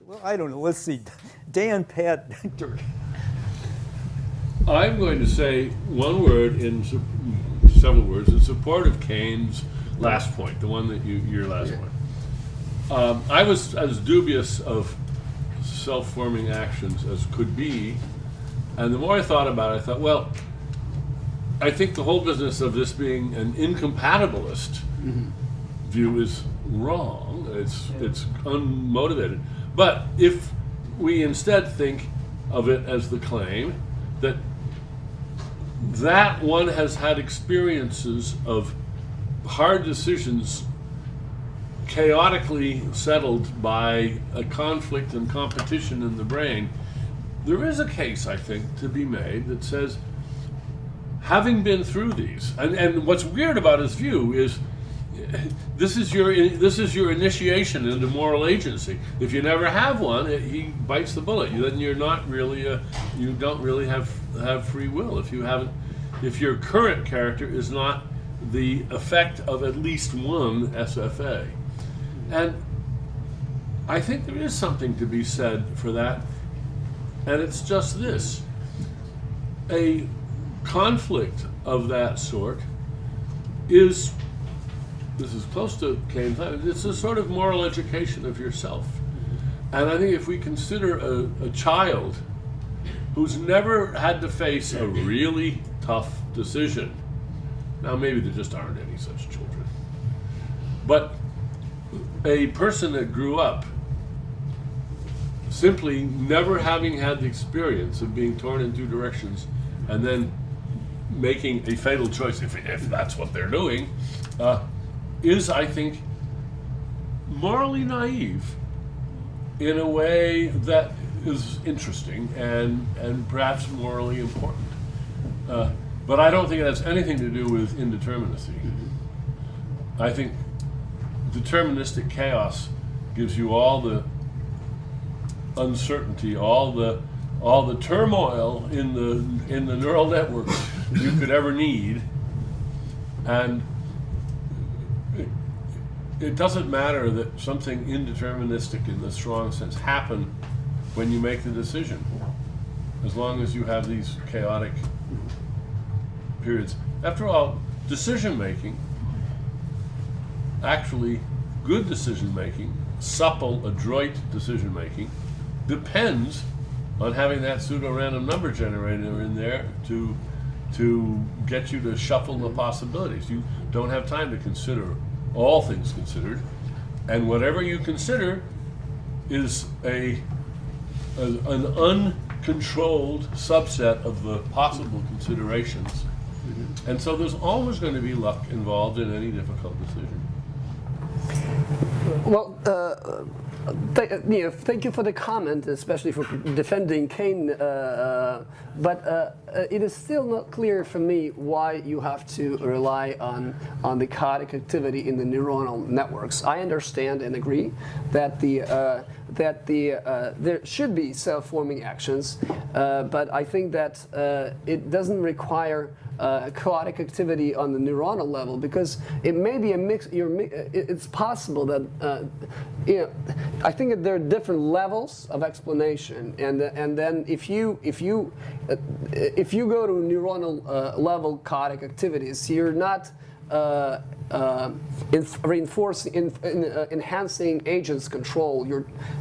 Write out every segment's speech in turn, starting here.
Well, I don't know. Let's see. Dan, Pat, Dirk. I'm going to say one word in several words in support of Kane's last point, the one that your last point. I was as dubious of self-forming actions as could be, and the more I thought about it, I thought, well, I think the whole business of this being an incompatibilist view is wrong. It's unmotivated. But if we instead think of it as the claim that one has had experiences of hard decisions chaotically settled by a conflict and competition in the brain, there is a case, I think, to be made that says, having been through these, and what's weird about his view is this is your initiation into moral agency. If you never have one, he bites the bullet. Then you're not really you don't really have free will if your current character is not the effect of at least one SFA. And I think there is something to be said for that, and it's just this: a conflict of that sort is. This is close to Kane's. It's a sort of moral education of yourself. And I think if we consider a child who's never had to face a really tough decision, now maybe there just aren't any such children, but a person that grew up simply never having had the experience of being torn in two directions and then making a fatal choice, if that's what they're doing, is, I think, morally naive in a way that is interesting and perhaps morally important. But I don't think it has anything to do with indeterminacy. I think deterministic chaos gives you all the uncertainty, all the turmoil in the neural networks you could ever need, and it doesn't matter that something indeterministic in the strong sense happened when you make the decision, as long as you have these chaotic periods. After all, decision making, actually good decision making, supple, adroit decision making, depends on having that pseudo-random number generator in there to get you to shuffle the possibilities. You don't have time to consider all things considered, and whatever you consider is an uncontrolled subset of the possible considerations. And so there's always going to be luck involved in any difficult decision. Well, thank you for the comment, especially for defending Kane. But it is still not clear for me why you have to rely on the chaotic activity in the neuronal networks. I understand and agree that there should be self-forming actions, but I think that it doesn't require chaotic activity on the neuronal level, because it may be a mix. It's possible that I think that there are different levels of explanation, and then if you go to neuronal level chaotic activities, you're not enhancing agents' control.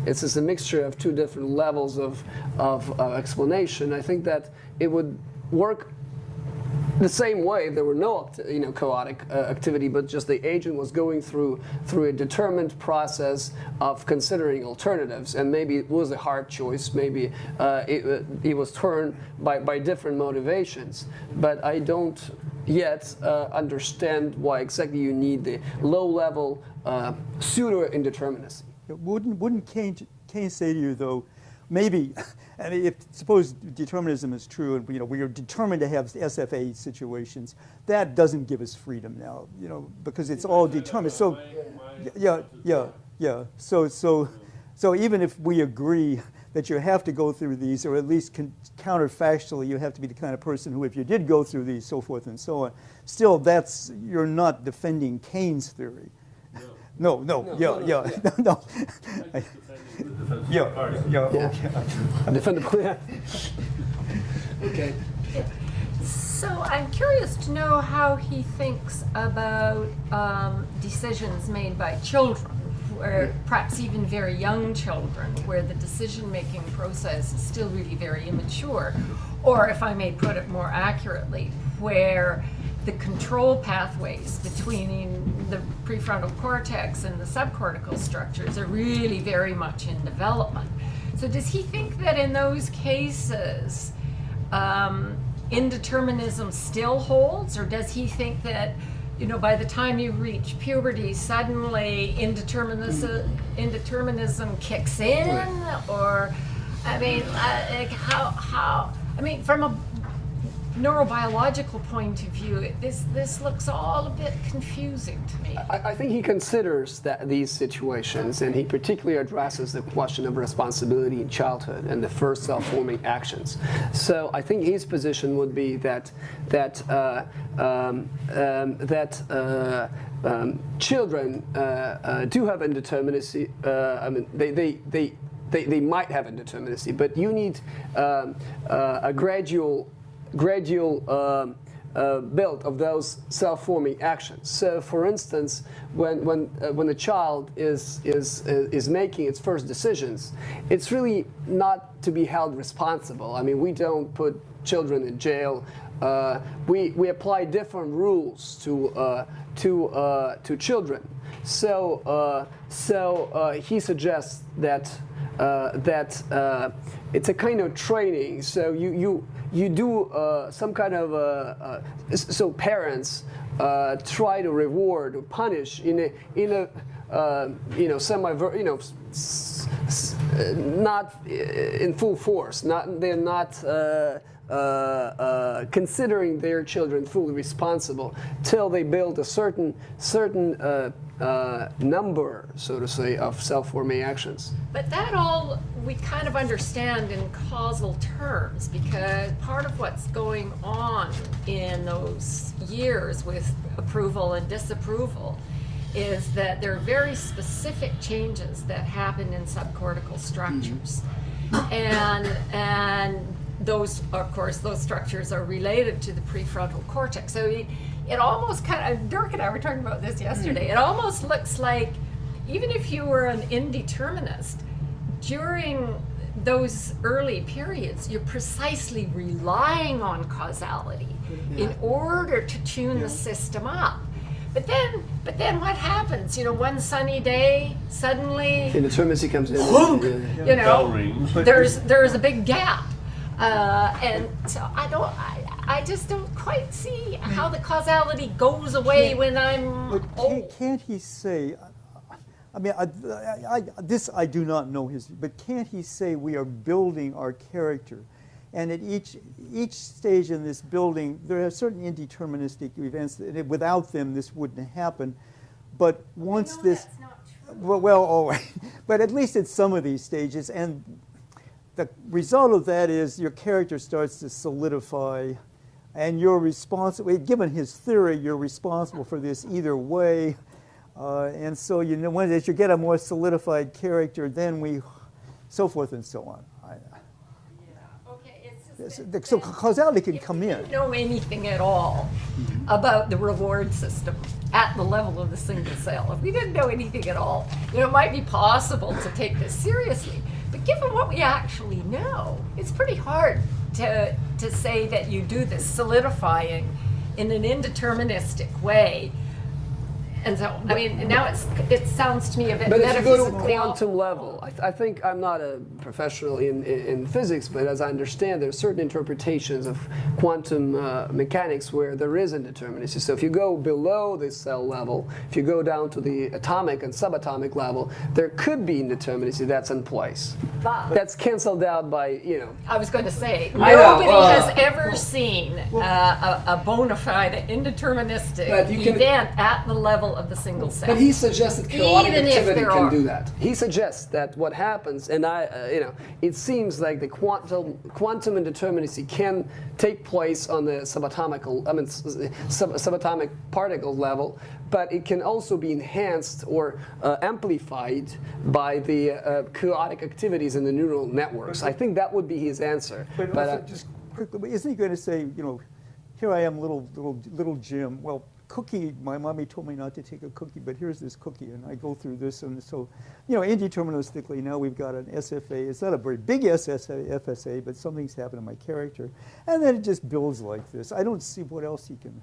It's just a mixture of two different levels of explanation. I think that it would work the same way if there were no chaotic activity, but just the agent was going through a determined process of considering alternatives, and maybe it was a hard choice, maybe it was turned by different motivations. But I don't yet understand why exactly you need the low-level pseudo-indeterminacy. Wouldn't Kane say to you, though, maybe, I mean, if suppose determinism is true, and we are determined to have SFA situations, that doesn't give us freedom now, because it's all determined. So, yeah. So even if we agree that you have to go through these, or at least counterfactually, you have to be the kind of person who, if you did go through these, so forth and so on, still you're not defending Kane's theory. No. Yeah, yeah, Yeah. okay. Defendable, yeah. Okay. So I'm curious to know how he thinks about decisions made by children, or perhaps even very young children, where the decision-making process is still really very immature, or if I may put it more accurately, where the control pathways between the prefrontal cortex and the subcortical structures are really very much in development. So does he think that in those cases, indeterminism still holds, or does he think that, you know, by the time you reach puberty, suddenly indeterminism kicks in? Or, I mean, like how? I mean, from a neurobiological point of view, this looks all a bit confusing to me. I think he considers these situations, and he particularly addresses the question of responsibility in childhood and the first self-forming actions. So I think his position would be that children do have indeterminacy. I mean, they might have indeterminacy, but you need a gradual build of those self-forming actions. So, for instance, when a child is making its first decisions, it's really not to be held responsible. I mean, we don't put children in jail. We apply different rules to children. So he suggests that it's a kind of training. So you do some kind of so parents try to reward or punish in a not in full force. They're not considering their children fully responsible till they build a certain number, so to say, of self-forming actions. But that all we kind of understand in causal terms, because part of what's going on in those years with approval and disapproval is that there are very specific changes that happen in subcortical structures. And those, of course, those structures are related to the prefrontal cortex. So it almost kind of, Dirk and I were talking about this yesterday, it almost looks like even if you were an indeterminist, during those early periods, you're precisely relying on causality in order to tune the system up. But then what happens? You know, one sunny day, suddenly, Indeterminacy comes in. you Bell know, rings. there's a big gap. And so I just don't quite see how the causality goes away when I'm But old. can't he say, I mean, this I do not know his, but can't he say we are building our character? And at each stage in this building, there are certain indeterministic events that without them this wouldn't happen. But once No, this, that's not true. well, but at least at some of these stages, and the result of that is your character starts to solidify, and you're responsible. Given his theory, you're responsible for this either way, and so you know as you get a more solidified character, then so forth and so on. Okay, it's just that So causality can come if we in. didn't know anything at all about the reward system at the level of the single cell, if we didn't know anything at all, you know, it might be possible to take this seriously. But given what we actually know, it's pretty hard to say that you do this solidifying in an indeterministic way. And so, I mean, now it sounds to me a bit But if you go to a metaphysically quantum level, I think I'm not a professional in physics, but as I understand, there are certain interpretations of quantum mechanics where there is indeterminacy. So if you go below the cell level, if you go down to the atomic and subatomic level, there could be indeterminacy that's in place. But That's canceled out by, you know. I was going to say, I know, nobody has ever seen a bona fide indeterministic But you can- event at the level level of the single cell. But he suggests that chaotic Even if activity there can are- do that. He suggests that what happens, and it seems like the quantum indeterminacy can take place on the subatomic particle level, but it can also be enhanced or amplified by the chaotic activities in the neural networks. I think that would be his answer. But also, just quickly, isn't he going to say, here I am, little Jim. Well, cookie, my mommy told me not to take a cookie, but here's this cookie, and I go through this, and so, indeterministically, now we've got an SFA. It's not a very big FSA, but something's happened to my character, and then it just builds like this. I don't see what else he can.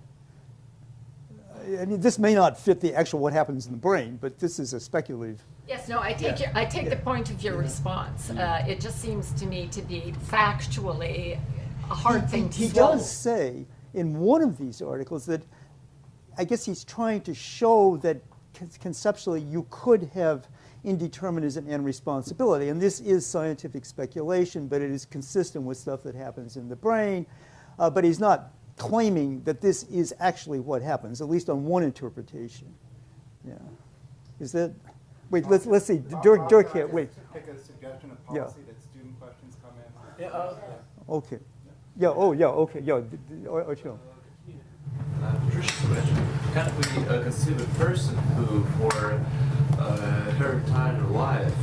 I mean, this may not fit the actual what happens in the brain, but this is a speculative. Yes, no, I take the point of your response. It just seems to me to be factually a hard thing to He swallow. does say in one of these articles that I guess he's trying to show that conceptually you could have indeterminism and responsibility. And this is scientific speculation, but it is consistent with stuff that happens in the brain. But he's not claiming that this is actually what happens, at least on one interpretation. Yeah. Is that? Wait, let's see. Dirk here. Wait. Pick a suggestion of policy that student questions come in. Okay. Yeah. Oh, yeah. Okay. Yeah. Sure. Can we conceive a person who, for her entire life,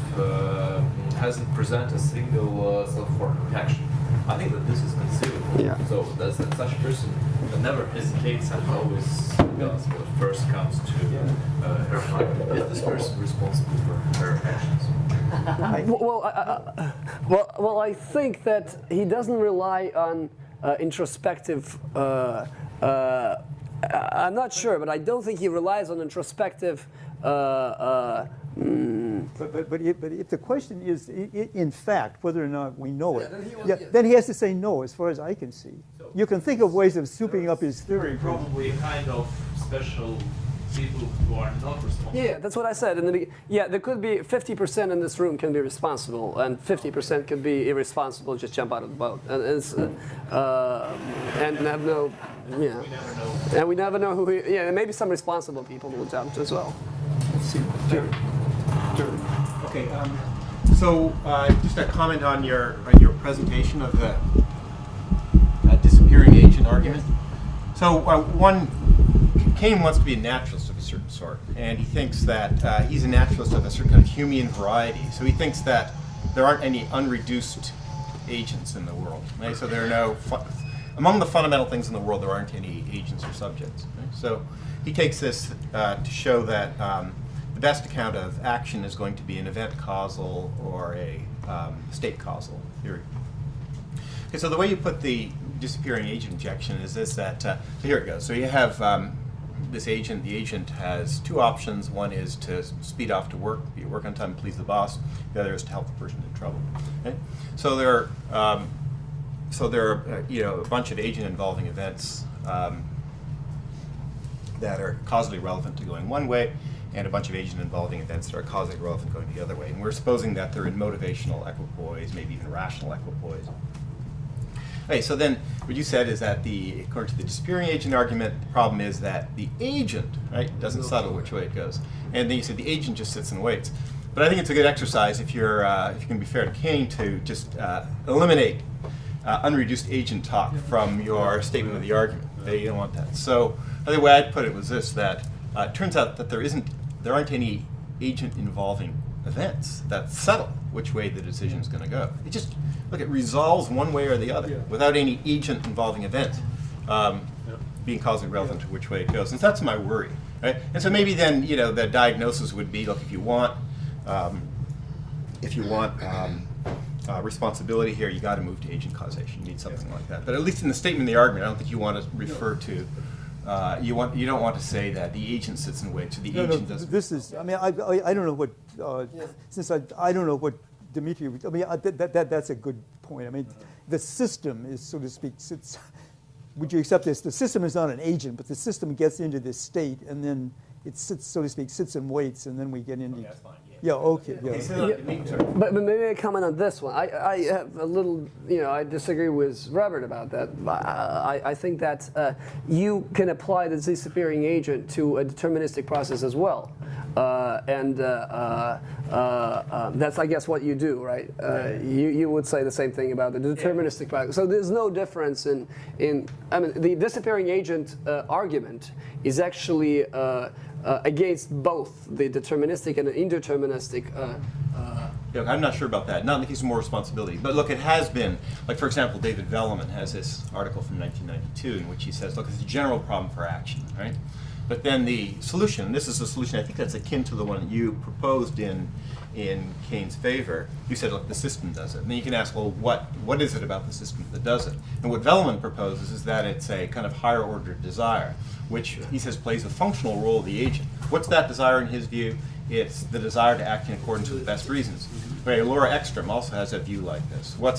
hasn't presented a single self-forming action? I think that this is conceivable. Yeah. So that such a person never hesitates and always does what first comes to her mind. Is this person responsible for her actions? Well, I think that he doesn't rely on introspective. I'm not sure, but I don't think he relies on introspective. But if the question is, in fact, whether or not we know it, then he has to say no, as far as I can see. You can think of ways of souping up his theory. Probably a kind of special people who are not responsible. Yeah, that's what I said in the beginning. Yeah, there could be 50% in this room can be responsible, and 50% could be irresponsible, just jump out of the boat, and have no, We never know. and we never know who. Maybe some responsible people will jump as well. Okay, so just a comment on your presentation of the disappearing agent argument. So Kane wants to be a naturalist of a certain sort, and he thinks that he's a naturalist of a certain kind of Humean variety. So he thinks that there aren't any unreduced agents in the world. Right? So there are no, among the fundamental things in the world, there aren't any agents or subjects. Right? So he takes this to show that the best account of action is going to be an event causal or a state causal theory. Okay, so the way you put the disappearing agent objection is this, that, so here it goes. So you have this agent. The agent has two options. One is to speed off to work, be at work on time, please the boss. The other is to help the person in trouble. Okay? So there are a bunch of agent involving events that are causally relevant to going one way, and a bunch of agent involving events that are causally relevant going the other way. And we're supposing that they're in motivational equipoise, maybe even rational equipoise. Okay, so then what you said is that according to the disappearing agent argument, the problem is that the agent, right, doesn't settle which way it goes. And then you said the agent just sits and waits. But I think it's a good exercise if you can be fair to Kane to just eliminate unreduced agent talk from your statement of the argument. You don't want that. So the way I'd put it was this, that it turns out that there aren't any agent involving events that settle which way the decision is going to go. It resolves one way or the other without any agent involving event being causally relevant to which way it goes. And that's my worry, right? And so maybe then the diagnosis would be, look, if you want responsibility here, you got to move to agent causation. You need something like that. But at least in the statement of the argument, I don't think you want to refer to. You don't want to say that the agent sits and waits. So the agent doesn't. This is. I mean, I don't know what. Since I don't know what Dimitri. I mean, that's a good point. I mean, the system is, so to speak, sits. Would you accept this? The system is not an agent, but the system gets into this state, and then it sits, so to speak, sits and waits, and then we get into. That's fine. Yeah. Yeah, okay. Yeah. But maybe I comment on this one. I have a little, I disagree with Robert about that. I think that you can apply the disappearing agent to a deterministic process as well. That's, I guess, what you do, right? You would say the same thing about the deterministic process. So there's no difference in the disappearing agent argument is actually against both the deterministic and the indeterministic. Look, I'm not sure about that. Not in the case of more responsibility. But look, it has been, like for example, David Velleman has this article from 1992 in which he says, look, it's a general problem for action, right? But then the solution, this is a solution I think that's akin to the one that you proposed in Kane's favor. You said, look, the system does it. And then you can ask, well, what is it about the system that does it? And what Velleman proposes is that it's a kind of higher order desire, which he says plays a functional role of the agent. What's that desire in his view? It's the desire to act in accordance with the best reasons. But Laura Ekstrom also has a view like this. What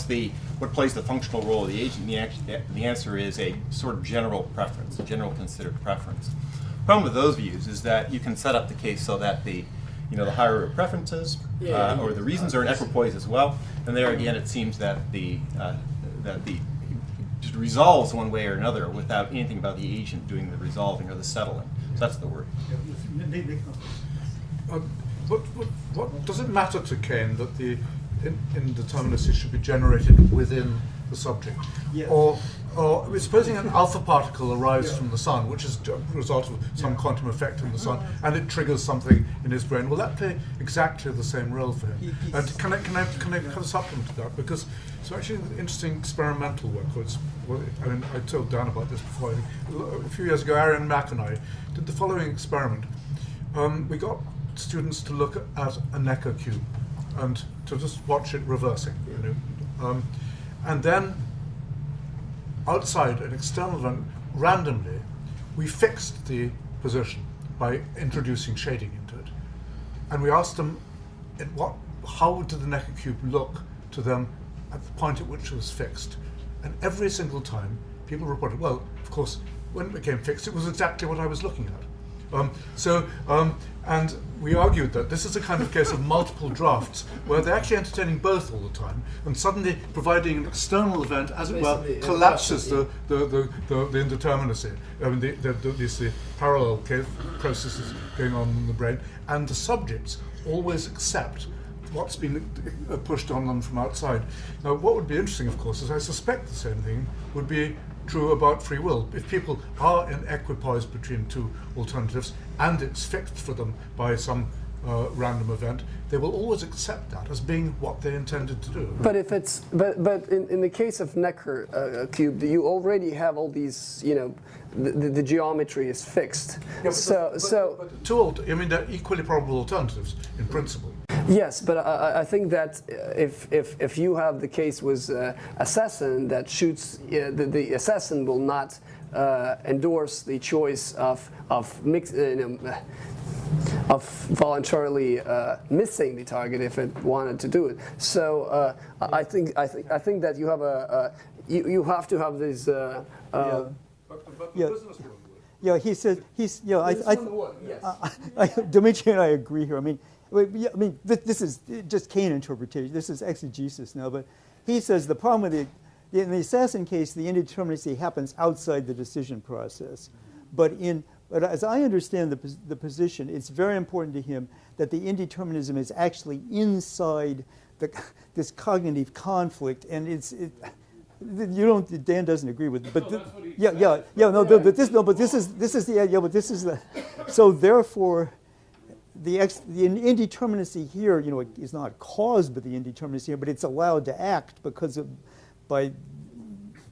plays the functional role of the agent? The answer is a sort of general preference, a general considered preference. The problem with those views is that you can set up the case so that the higher order preferences or the reasons are in equipoise as well. And there again, it seems that the just resolves one way or another without anything about the agent doing the resolving or the settling. So that's the word. What does it matter to Kane that the indeterminacy should be generated within the subject? Yeah. Or supposing an alpha particle arrives from the sun, which is a result of some quantum effect in the sun, and it triggers something in his brain, will that play exactly the same role for him? And can I have a supplement to that? Because it's actually interesting experimental work. I told Dan about this before. A few years ago, Aaron Mack and I did the following experiment. We got students to look at a Necker cube and to just watch it reversing, and then outside an external event, randomly, we fixed the position by introducing shading into it, and we asked them, how did the Necker cube look to them at the point at which it was fixed? And every single time, people reported, well, of course, when it became fixed, it was exactly what I was looking at. And we argued that this is a kind of case of multiple drafts, where they're actually entertaining both all the time, and suddenly providing an external event, as it were, collapses the indeterminacy. I mean, the parallel processes going on in the brain, and the subjects always accept what's been pushed on them from outside. Now, what would be interesting, of course, is I suspect the same thing would be true about free will. If people are in equipoise between two alternatives and it's fixed for them by some random event, they will always accept that as being what they intended to do. But if it's but in the case of Necker cube, you already have all these, the geometry is fixed. Yeah, but they're equally probable alternatives in principle. Yes, but I think that if you have the case with assassin that shoots, the assassin will not endorse the choice of voluntarily missing the target if it wanted to do it. So I think that you have you have to have these. But the business world would. Yeah, he said Dimitri and I agree here. This is just Kane interpretation. This is exegesis now, but he says the problem with in the assassin case, the indeterminacy happens outside the decision process. But as I understand the position, it's very important to him that the indeterminism is actually inside this cognitive conflict, and Dan doesn't agree with it, but so therefore the indeterminacy here, is not caused by the indeterminacy here, but it's allowed to act by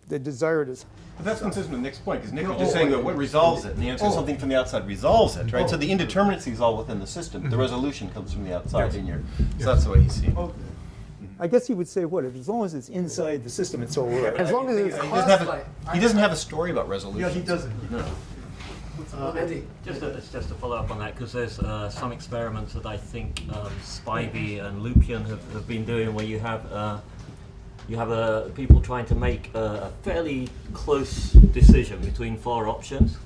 the desire to. But that's consistent with Nick's point, because Nick was just saying that what resolves it, and the answer is something from the outside resolves it, right? So the indeterminacy is all within the system. The resolution comes from the outside in your. So that's the way he's seeing it. I guess he would say, as long as it's inside the system, it's all right. As long as it's he doesn't have a story about resolution. Yeah, he doesn't. No. Just to follow up on that, because there's some experiments that I think Spivey and Lupien have been doing, where you have people trying to make a fairly close decision between 4 options,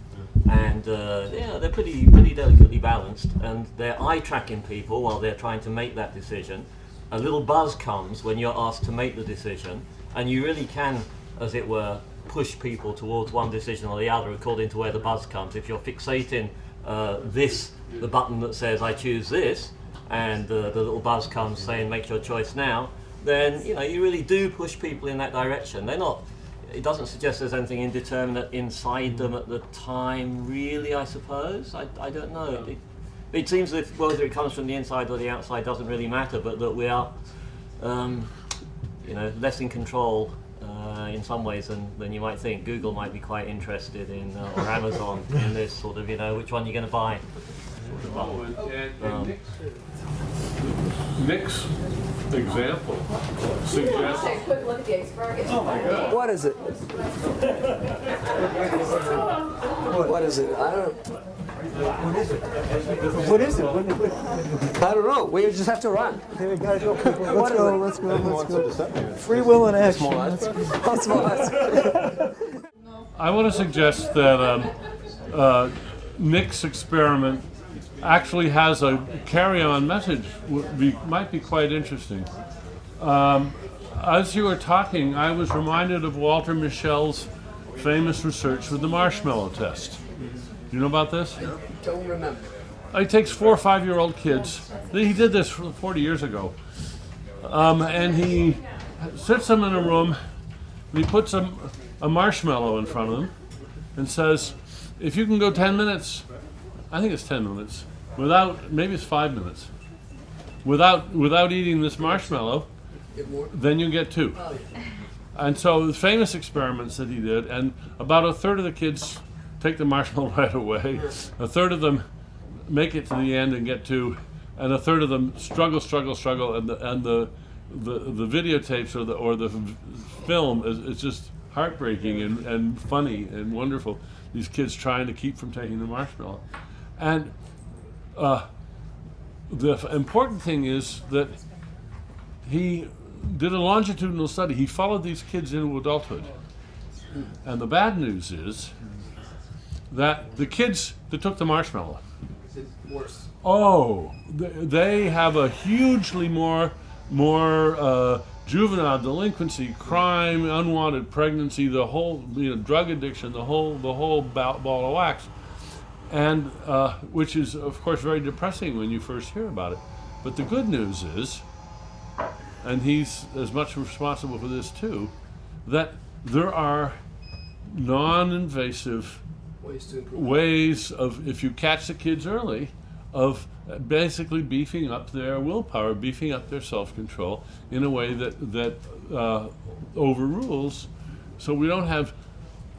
and they're pretty delicately balanced, and they're eye-tracking people while they're trying to make that decision. A little buzz comes when you're asked to make the decision, and you really can, as it were, push people towards one decision or the other according to where the buzz comes. If you're fixating the button that says I choose this, and the little buzz comes saying make your choice now, then you really do push people in that direction. They're not. It doesn't suggest there's anything indeterminate inside them at the time, really. I suppose. I don't know. It seems that whether it comes from the inside or the outside doesn't really matter, but that we are, less in control in some ways than you might think. Google might be quite interested in, or Amazon, in this sort of, which one you're going to buy. Nick's example suggests. Take a quick look at the experiment. Oh my God! What is it? What is it? I don't. What is it? I don't know. We just have to run. Okay, we gotta go, people. What Let's is go. Free will in action. What's more? I want to suggest that Nick's experiment actually has a carry-on message. Might be quite interesting. As you were talking, I was reminded of Walter Mischel's famous research with the marshmallow test. You know about this? Don't remember. He takes 4 or 5-year-old kids. He did this 40 years ago. And he sits them in a room, and he puts a marshmallow in front of them and says, if you can go 10 minutes, I think it's 10 minutes, maybe it's 5 minutes, without eating this marshmallow, then you get 2. And so the famous experiments that he did, and about 1/3 of the kids take the marshmallow right away, 1/3 of them make it to the end and get 2, and 1/3 of them struggle, and the videotapes or the film is just heartbreaking and funny and wonderful. These kids trying to keep from taking the marshmallow. And the important thing is that he did a longitudinal study. He followed these kids into adulthood. And the bad news is that the kids that took the marshmallow, Worse. they have a hugely more juvenile delinquency, crime, unwanted pregnancy, the whole drug addiction, the whole ball of wax, and which is of course very depressing when you first hear about it. But the good news is, and he's as much responsible for this too, that there are non-invasive ways of, if you catch the kids early, of basically beefing up their willpower, beefing up their self-control in a way that overrules. So we don't have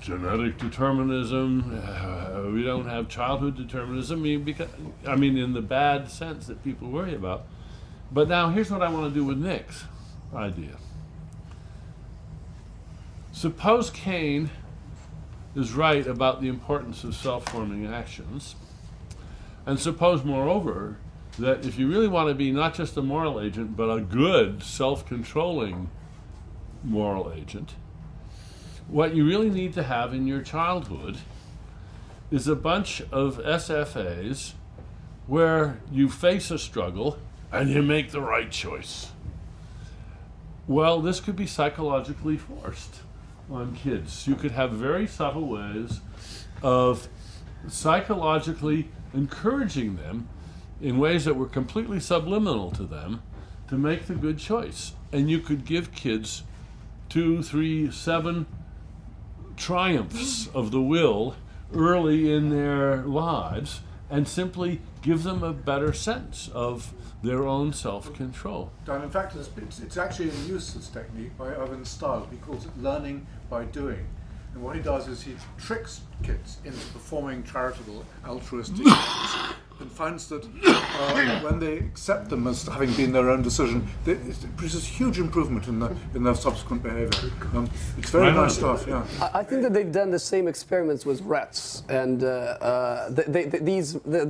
genetic determinism, we don't have childhood determinism, I mean in the bad sense that people worry about. But now here's what I want to do with Nick's idea. Suppose Kane is right about the importance of self-forming actions, and suppose, moreover, that if you really want to be not just a moral agent, but a good, self-controlling moral agent, what you really need to have in your childhood is a bunch of SFAs where you face a struggle and you make the right choice. Well, this could be psychologically forced on kids. You could have very subtle ways of psychologically encouraging them in ways that were completely subliminal to them to make the good choice. And you could give kids 2, 3, 7 triumphs of the will early in their lives and simply give them a better sense of their own self-control. Dan, in fact, it's actually in use, this technique, by Irvin Style. He calls it learning by doing. And what he does is he tricks kids into performing charitable, altruistic acts, and finds that when they accept them as having been their own decision, it produces huge improvement in their subsequent behavior. It's very nice stuff, yeah. I think that they've done the same experiments with rats, and the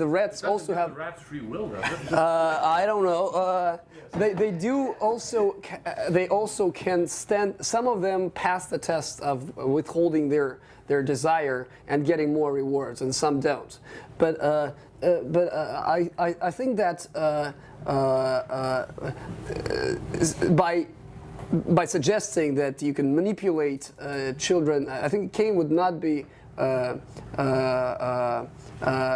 rats also have. Rats' free will, right? I don't know. They do also. They also can stand. Some of them pass the test of withholding their their desire and getting more rewards, and some don't. But I think that by suggesting that you can manipulate children, I think Kane would not be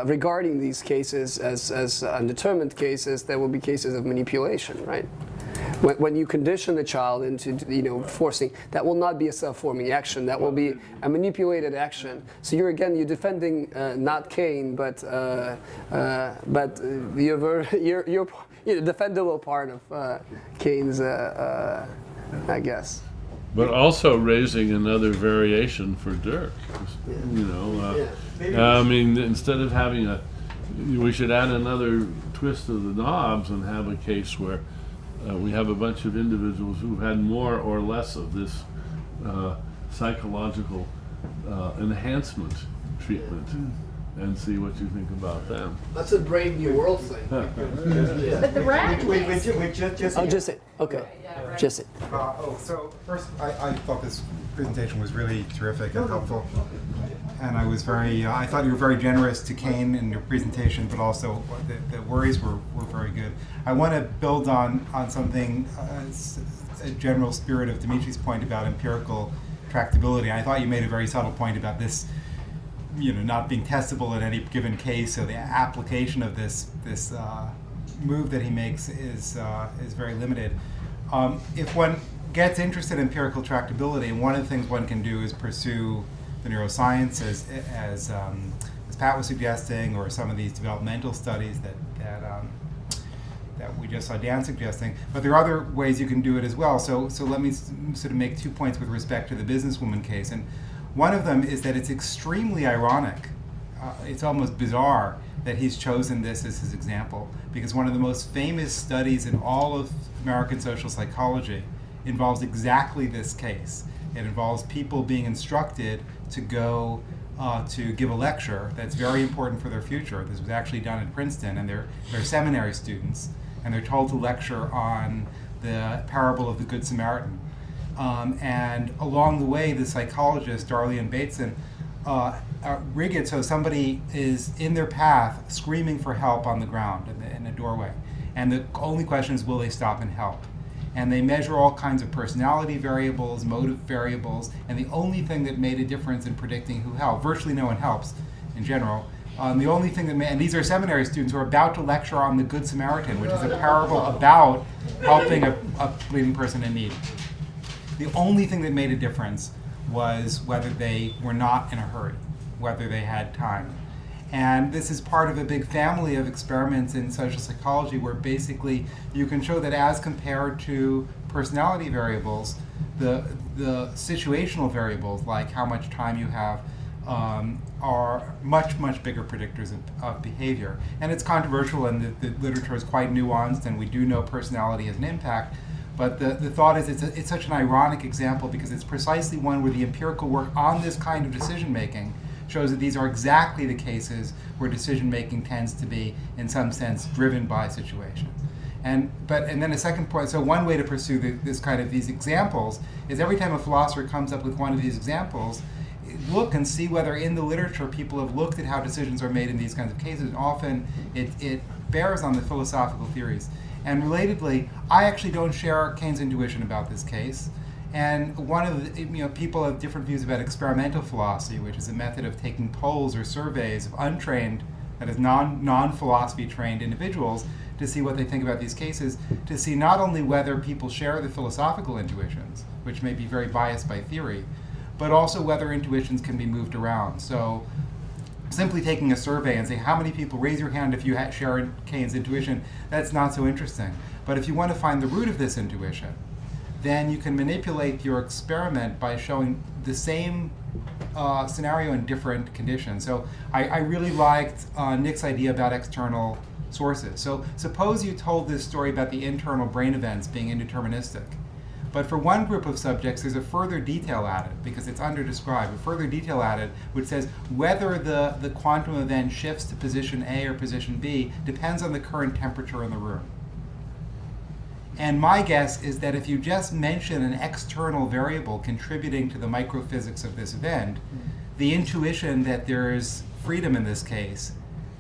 regarding these cases as undetermined cases. There will be cases of manipulation, right? When you condition a child into, forcing, that will not be a self-forming action. That will be a manipulated action. So you're defending not Kane, but the defendable part of Kane's, I guess. But also raising another variation for Dirk. I mean, instead of having we should add another twist of the knobs and have a case where we have a bunch of individuals who've had more or less of this psychological enhancement treatment, and see what you think about them. That's a Brave New World thing. But the rat Jesse. Okay. Jesse. So first, I thought this presentation was really terrific and helpful, and I was I thought you were very generous to Kane in your presentation, but also the worries were very good. I want to build on something, a general spirit of Dimitri's point about empirical tractability. I thought you made a very subtle point about this, not being testable in any given case. So the application of this move that he makes is very limited. If one gets interested in empirical tractability, and one of the things one can do is pursue the neuroscience, as Pat was suggesting, or some of these developmental studies that we just saw Dan suggesting. But there are other ways you can do it as well. So let me sort of make 2 points with respect to the businesswoman case. And one of them is that it's extremely ironic. It's almost bizarre that he's chosen this as his example, because one of the most famous studies in all of American social psychology involves exactly this case. It involves people being instructed to go to give a lecture that's very important for their future. This was actually done at Princeton, and they're seminary students, and they're told to lecture on the parable of the Good Samaritan. And along the way, the psychologist, Darlene Bateson, rig it so somebody is in their path screaming for help on the ground in the doorway. And the only question is, will they stop and help? And they measure all kinds of personality variables, motive variables, and the only thing that made a difference in predicting who helped, virtually no one helps in general, the only thing that made, and these are seminary students who are about to lecture on the Good Samaritan, which is a parable about helping a bleeding person in need. The only thing that made a difference was whether they were not in a hurry, whether they had time. And this is part of a big family of experiments in social psychology where basically you can show that as compared to personality variables, the situational variables, like how much time you have, are much, much bigger predictors of behavior. And it's controversial, and the literature is quite nuanced, and we do know personality has an impact. But the thought is it's such an ironic example because it's precisely one where the empirical work on this kind of decision-making shows that these are exactly the cases where decision-making tends to be, in some sense, driven by situations. And then a second point, so one way to pursue these examples is every time a philosopher comes up with one of these examples, look and see whether in the literature people have looked at how decisions are made in these kinds of cases. Often it bears on the philosophical theories. And relatedly, I actually don't share Kane's intuition about this case. And one of the, people have different views about experimental philosophy, which is a method of taking polls or surveys of untrained, that is non-philosophy trained individuals to see what they think about these cases, to see not only whether people share the philosophical intuitions, which may be very biased by theory, but also whether intuitions can be moved around. So simply taking a survey and say, how many people raise your hand if you share Kane's intuition, that's not so interesting. But if you want to find the root of this intuition, then you can manipulate your experiment by showing the same scenario in different conditions. So I really liked Nick's idea about external sources. So suppose you told this story about the internal brain events being indeterministic. But for one group of subjects, there's a further detail added, because it's underdescribed, a further detail added, which says whether the quantum event shifts to position A or position B depends on the current temperature in the room. And my guess is that if you just mention an external variable contributing to the microphysics of this event, the intuition that there's freedom in this case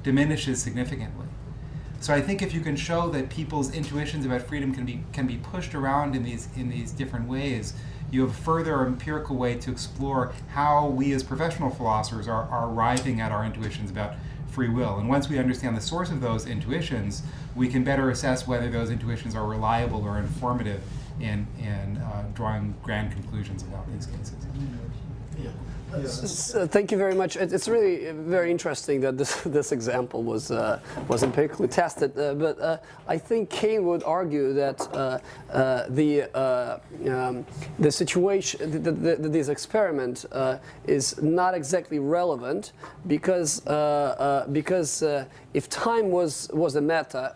diminishes significantly. So I think if you can show that people's intuitions about freedom can be pushed around in these different ways, you have a further empirical way to explore how we as professional philosophers are arriving at our intuitions about free will. And once we understand the source of those intuitions, we can better assess whether those intuitions are reliable or informative in drawing grand conclusions about these cases. Thank you very much. It's really very interesting that this example was empirically tested. But I think Kane would argue that the situation, this experiment, is not exactly relevant because if time was a meta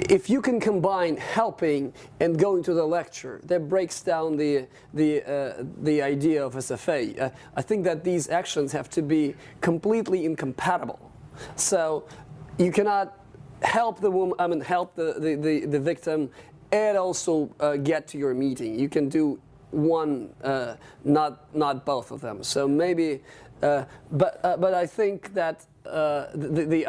if you can combine helping and going to the lecture, that breaks down the idea of SFA. I think that these actions have to be completely incompatible. So you cannot help the woman, help the victim, and also get to your meeting. You can do one, not both of them. So maybe, but I think that the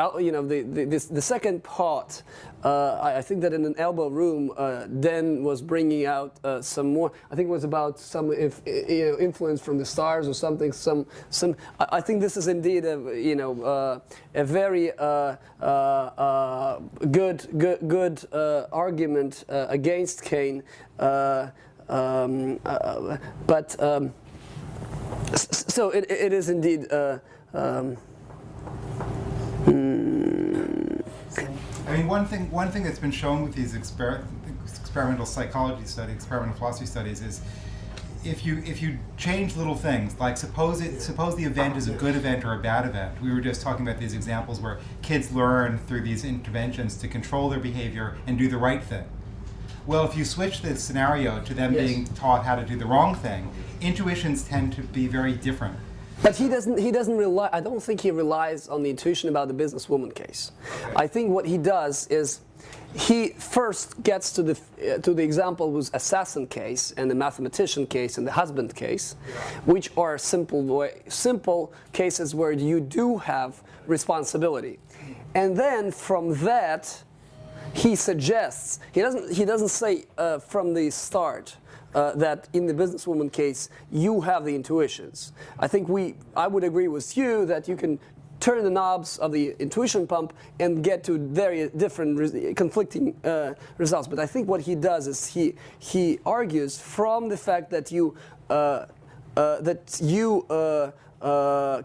second part, I think that in an elbow room, Den was bringing out some more. I think it was about some influence from the stars or something. I think this is indeed a very good argument against Kane. So it is indeed. I mean, one thing that's been shown with these experimental psychology studies, experimental philosophy studies, is if you change little things, like suppose the event is a good event or a bad event. We were just talking about these examples where kids learn through these interventions to control their behavior and do the right thing. Well, if you switch the scenario to them being taught how to do the wrong thing, intuitions tend to be very different. But he doesn't rely. I don't think he relies on the intuition about the businesswoman case. I think what he does is he first gets to the example with assassin case and the mathematician case and the husband case, which are simple cases where you do have responsibility, and then from that he suggests he doesn't say from the start. That in the businesswoman case, you have the intuitions. I think I would agree with you that you can turn the knobs of the intuition pump and get to very different conflicting results. But I think what he does is he argues from the fact that you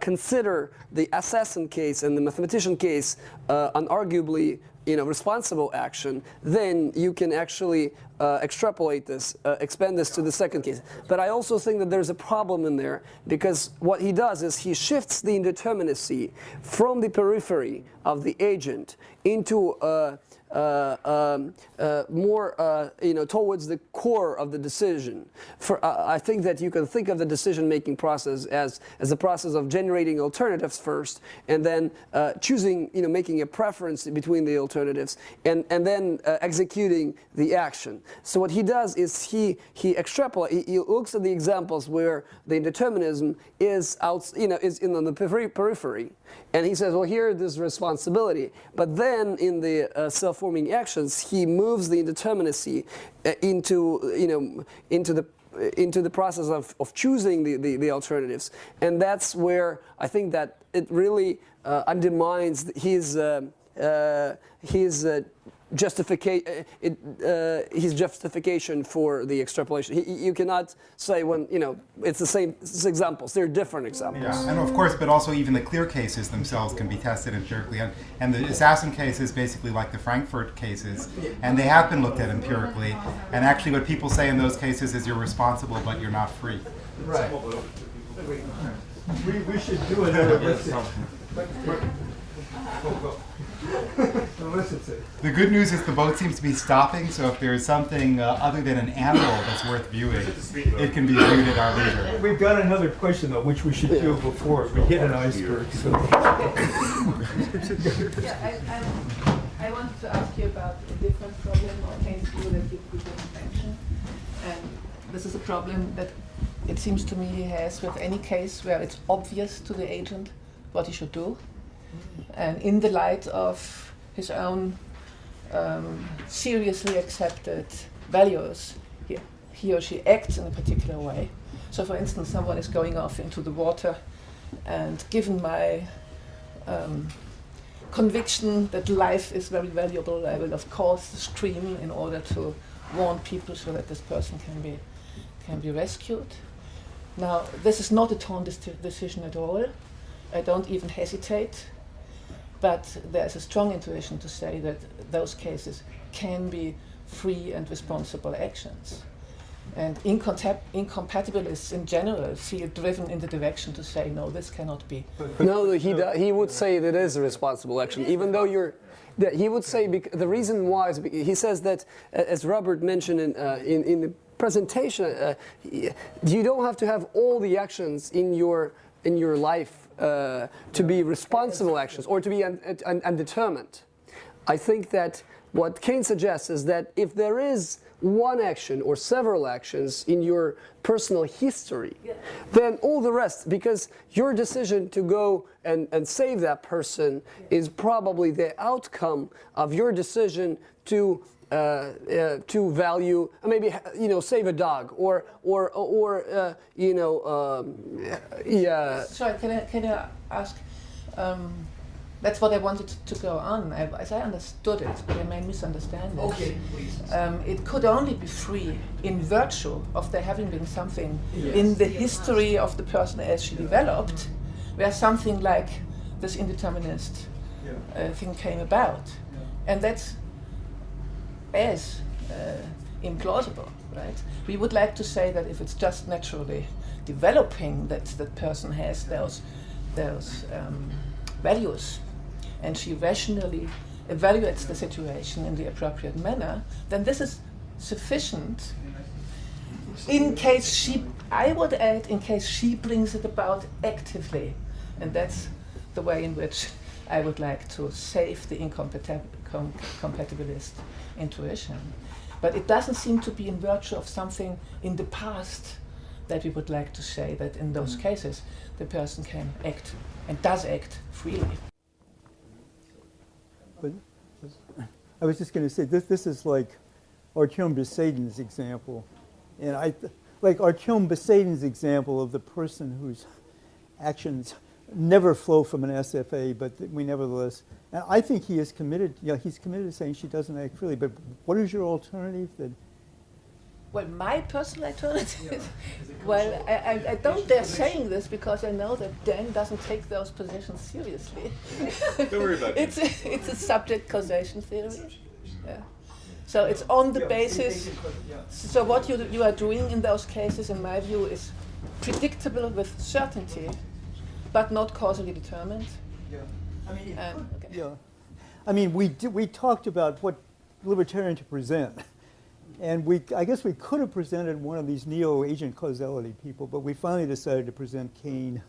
consider the assassin case and the mathematician case unarguably responsible action, then you can actually extrapolate this, expand this to the second case. But I also think that there's a problem in there, because what he does is he shifts the indeterminacy from the periphery of the agent into more towards the core of the decision. I think that you can think of the decision-making process as a process of generating alternatives first, and then choosing, making a preference between the alternatives, and then executing the action. So what he does is he extrapolates. He looks at the examples where the indeterminism is is in the periphery, and he says, well, here there's responsibility. But then in the self-forming actions, he moves the indeterminacy into the process of choosing the alternatives, and that's where I think that it really undermines his justification for the extrapolation. You cannot say it's the same examples. They're different examples. Yeah, and of course, but also even the clear cases themselves can be tested empirically. And the assassin case is basically like the Frankfurt cases, and they have been looked at empirically. And actually what people say in those cases is you're responsible, but you're not free. Right. We should do another listen. The good news is the boat seems to be stopping, so if there is something other than an animal that's worth viewing, it can be viewed at our leisure. We've got another question, though, which we should do before we hit an iceberg. So. I wanted to ask you about a different problem or Kane's view that you didn't mention. And this is a problem that it seems to me he has with any case where it's obvious to the agent what he should do. And in the light of his own seriously accepted values, he or she acts in a particular way. So for instance, someone is going off into the water, and given my conviction that life is very valuable, I will of course scream in order to warn people so that this person can be rescued. Now, this is not a torn decision at all. I don't even hesitate, but there's a strong intuition to say that those cases can be free and responsible actions. And incompatibilists in general feel driven in the direction to say, no, this cannot be. No, he would say that it is a responsible action, even though he would say the reason why is he says that, as Robert mentioned in the presentation, you don't have to have all the actions in your life to be responsible actions or to be undetermined. I think that what Kane suggests is that if there is one action or several actions in your personal history, then all the rest, because your decision to go and save that person is probably the outcome of your decision to value, maybe save a dog or Sorry, can I ask? That's what I wanted to go on. As I understood it, but I may misunderstand it. Okay, please. It could only be free in virtue of there having been something in the history of the person as she developed, where something like this indeterminist thing came about. And that's as implausible, right? We would like to say that if it's just naturally developing that the person has those values, and she rationally evaluates the situation in the appropriate manner, then this is sufficient. In case I would add, in case she brings it about actively, and that's the way in which I would like to save the incompatibilist intuition. But it doesn't seem to be in virtue of something in the past that we would like to say that in those cases the person can act and does act freely. But I was just going to say, this is like Artyom Besedin's example. And like Artyom Besedin's example of the person whose actions never flow from an SFA, but we nevertheless, and I think he is committed, he's committed to saying she doesn't act freely, but what is your alternative? Well, my personal alternative, well, I don't dare saying this because I know that Dan doesn't take those positions seriously. Don't worry about it. It's a subject causation theory. Yeah. So it's on the basis. So what you are doing in those cases, in my view, is predictable with certainty, but not causally determined. Yeah. I mean, okay. Yeah. I mean, we talked about what libertarian to present. And I guess we could have presented one of these neo-agent causality people, but we finally decided to present Kane.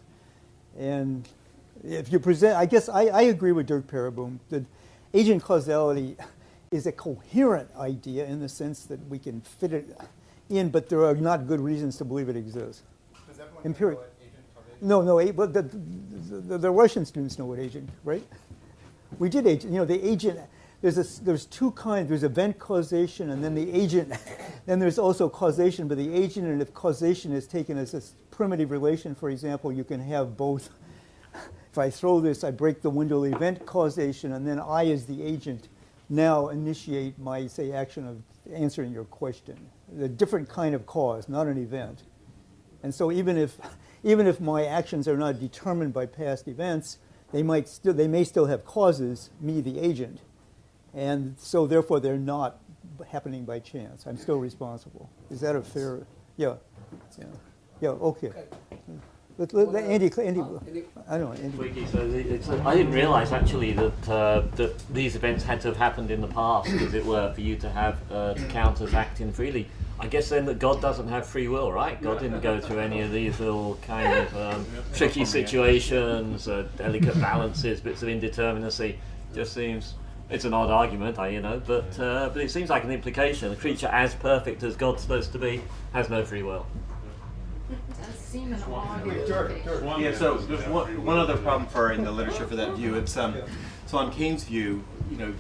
And if you present, I guess I agree with Dirk Pereboom that agent causality is a coherent idea in the sense that we can fit it in, but there are not good reasons to believe it exists. Does everyone Empiric. know what agent causation? No, but the Russian students know what agent, right? We did agent. The agent. There's two kinds. There's event causation, and then the agent. Then there's also causation, but the agent, and if causation is taken as a primitive relation, for example, you can have both. If I throw this, I break the window, event causation, and then I, as the agent, now initiate my, say, action of answering your question. A different kind of cause, not an event. And so even if my actions are not determined by past events, they may still have causes, me, the agent. And so, therefore, they're not happening by chance. I'm still responsible. Is that a fair? Yeah. Okay. Let Andy. I don't know. Andy. So I didn't realise actually that these events had to have happened in the past, as it were, for you to have counters acting freely. I guess then that God doesn't have free will, right? God didn't go through any of these little kind of tricky situations, delicate balances, bits of indeterminacy. Just seems. It's an odd argument, but it seems like an implication. A creature as perfect as God's supposed to be has no free will. seem an odd Yeah, so there's one other problem in the literature for that view. It's so on Kane's view, you know,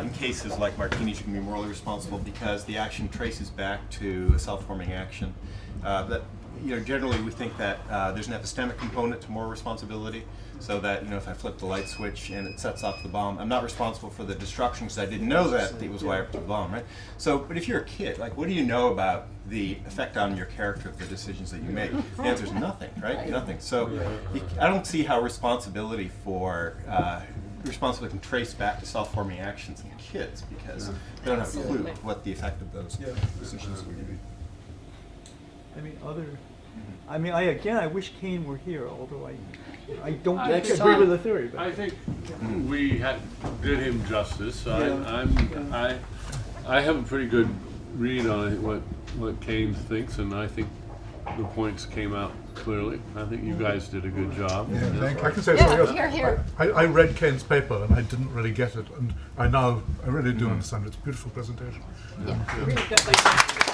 in cases like Martini's, you can be morally responsible because the action traces back to a self-forming action. That, you know, generally we think that there's an epistemic component to moral responsibility, so that, you know, if I flip the light switch and it sets off the bomb, I'm not responsible for the destruction because I didn't know that it was wired to the bomb, right? So, but if you're a kid, like, what do you know about the effect on your character of the decisions that you make? The answer is nothing, right? Nothing. So, I don't see how responsibility can trace back to self-forming actions in kids because they don't have a clue what the effect of those decisions would be. I mean, I wish Kane were here, although I don't Next agree time. with the theory. But I think we did him justice. I have a pretty good read on what Kane thinks, and I think the points came out clearly. I think you guys did a good job. Yeah, I can say something else. here. I read Kane's paper and I didn't really get it, and I really do understand it. It's a beautiful presentation. Yeah.